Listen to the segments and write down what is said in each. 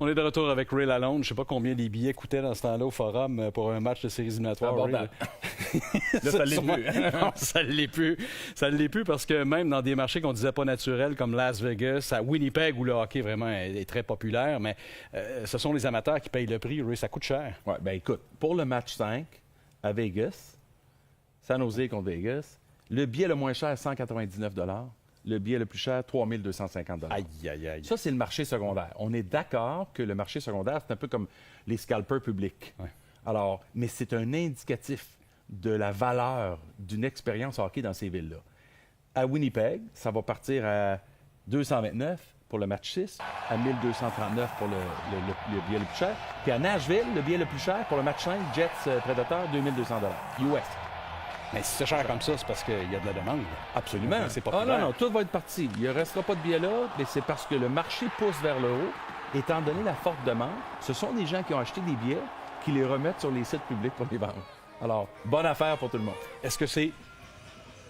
On est de retour avec Ray Lalonde. Je ne sais pas combien les billets coûtaient dans ce temps-là au Forum pour un match de séries éliminatoires. Là, ça l'est plus. Non, ça ne l'est plus. Ça ne l'est plus parce que même dans des marchés qu'on disait pas naturels comme Las Vegas, à Winnipeg, où le hockey vraiment est très populaire, mais ce sont les amateurs qui payent le prix. Ray, ça coûte cher. Oui, bien écoute, pour le match 5 à Vegas, San Jose contre Vegas, le billet le moins cher est 199 $. Le billet le plus cher, 3 250 $. Aïe, aïe, aïe. Ça, c'est le marché secondaire. On est d'accord que le marché secondaire, c'est un peu comme les scalpers publics. Ouais. Alors, mais c'est un indicatif de la valeur d'une expérience hockey dans ces villes-là. À Winnipeg, ça va partir à 229 pour le match 6, à 1239 pour le billet le plus cher. Puis à Nashville, le billet le plus cher pour le match 5, Jets Predators, 2200 $, US. Mais si c'est cher comme ça, c'est parce qu'il y a de la demande. Absolument. C'est populaire. Ah non, tout va être parti. Il ne restera pas de billets là, mais c'est parce que le marché pousse vers le haut. Étant donné la forte demande, ce sont des gens qui ont acheté des billets qui les remettent sur les sites publics pour les vendre. Alors, bonne affaire pour tout le monde. Est-ce que c'est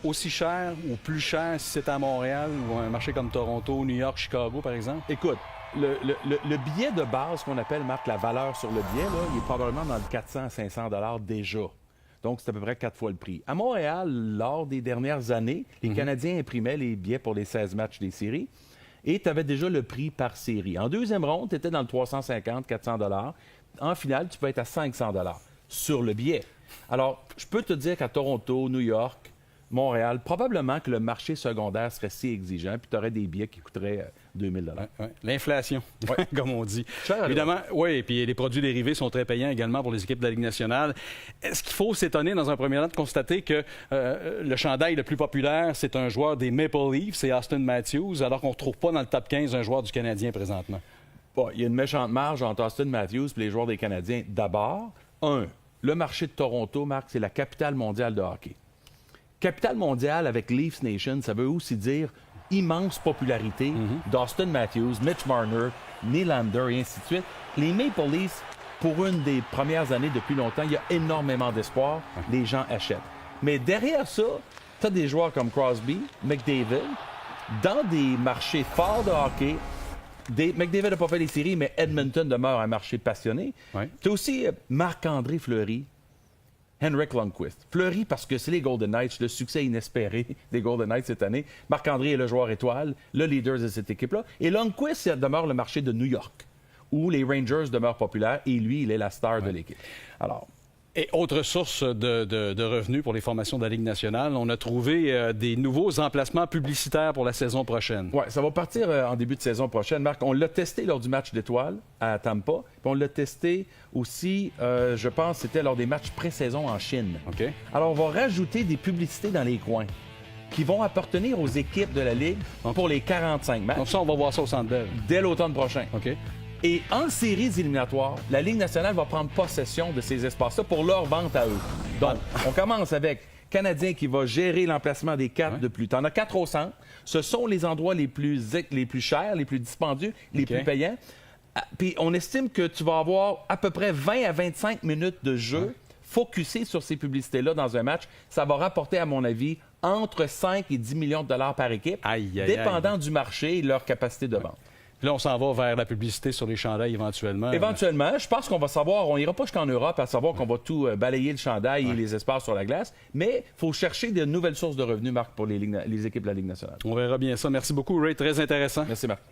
aussi cher ou plus cher si c'est à Montréal ou un marché comme Toronto, New York, Chicago, par exemple? Écoute, le billet de base qu'on appelle, Marc, la valeur sur le billet, là, il est probablement dans le 400 à 500 $ déjà. Donc, c'est à peu près 4 fois le prix. À Montréal, lors des dernières années, les Canadiens imprimaient les billets pour les 16 matchs des séries et tu avais déjà le prix par série. En deuxième ronde, tu étais dans le 350, 400 $. En finale, tu peux être à 500 $ sur le billet. Alors, je peux te dire qu'à Toronto, New York, Montréal, probablement que le marché secondaire serait si exigeant, puis tu aurais des billets qui coûteraient 2000 $. Ouais. L'inflation, comme on dit. Cher, évidemment, oui, et puis les produits dérivés sont très payants également pour les équipes de la Ligue nationale. Est-ce qu'il faut s'étonner dans un premier temps de constater que le chandail le plus populaire, c'est un joueur des Maple Leafs, c'est Austin Matthews, alors qu'on ne retrouve pas dans le top 15 un joueur du Canadien présentement? Bon, il y a une méchante marge entre Austin Matthews et les joueurs des Canadiens. D'abord, le marché de Toronto, Marc, c'est la capitale mondiale de hockey. Capitale mondiale avec Leafs Nation, ça veut aussi dire immense popularité d'Austin Matthews, Mitch Marner, Nylander et ainsi de suite. Les Maple Leafs, pour une des premières années depuis longtemps, il y a énormément d'espoir. Les gens achètent. Mais derrière ça, tu as des joueurs comme Crosby, McDavid, dans des marchés forts de hockey. McDavid n'a pas fait les séries, mais Edmonton demeure un marché passionné. Ouais. Tu as aussi Marc-André Fleury, Henrik Lundqvist. Fleury parce que c'est les Golden Knights, le succès inespéré des Golden Knights cette année. Marc-André est le joueur étoile, le leader de cette équipe-là. Et Lundqvist, ça demeure le marché de New York, où les Rangers demeurent populaires et lui, il est la star de l'équipe. Alors, Et autre source de revenus pour les formations de la Ligue nationale, on a trouvé des nouveaux emplacements publicitaires pour la saison prochaine. oui, ça va partir en début de saison prochaine. Marc, on l'a testé lors du match d'étoiles à Tampa. Puis on l'a testé aussi, je pense, c'était lors des matchs pré-saison en Chine. OK. Alors, on va rajouter des publicités dans les coins qui vont appartenir aux équipes de la Ligue pour les 45 matchs Donc ça, on va voir ça au Centre Bell. dès l'automne prochain. OK. Et en séries éliminatoires, la Ligue nationale va prendre possession de ces espaces-là pour leur vente à eux. Donc, on commence avec Canadien qui va gérer l'emplacement des 4 de plus. Tu en as 4 au centre. Ce sont les endroits les plus chers, les plus dispendieux, les plus payants. Puis on estime que tu vas avoir à peu près 20 à 25 minutes de jeu focusé sur ces publicités-là dans un match. Ça va rapporter, à mon avis, entre 5 et 10 millions de dollars par équipe, dépendant du marché et leur capacité de vente. Puis là, on s'en va vers la publicité sur les chandails éventuellement. Éventuellement, je pense qu'on va savoir, on n'ira pas jusqu'en Europe à savoir qu'on va tout balayer le chandail et les espaces sur la glace, mais il faut chercher de nouvelles sources de revenus, Marc, pour les équipes de la Ligue nationale. On verra bien ça. Merci beaucoup, Ray. Très intéressant. Merci, Marc.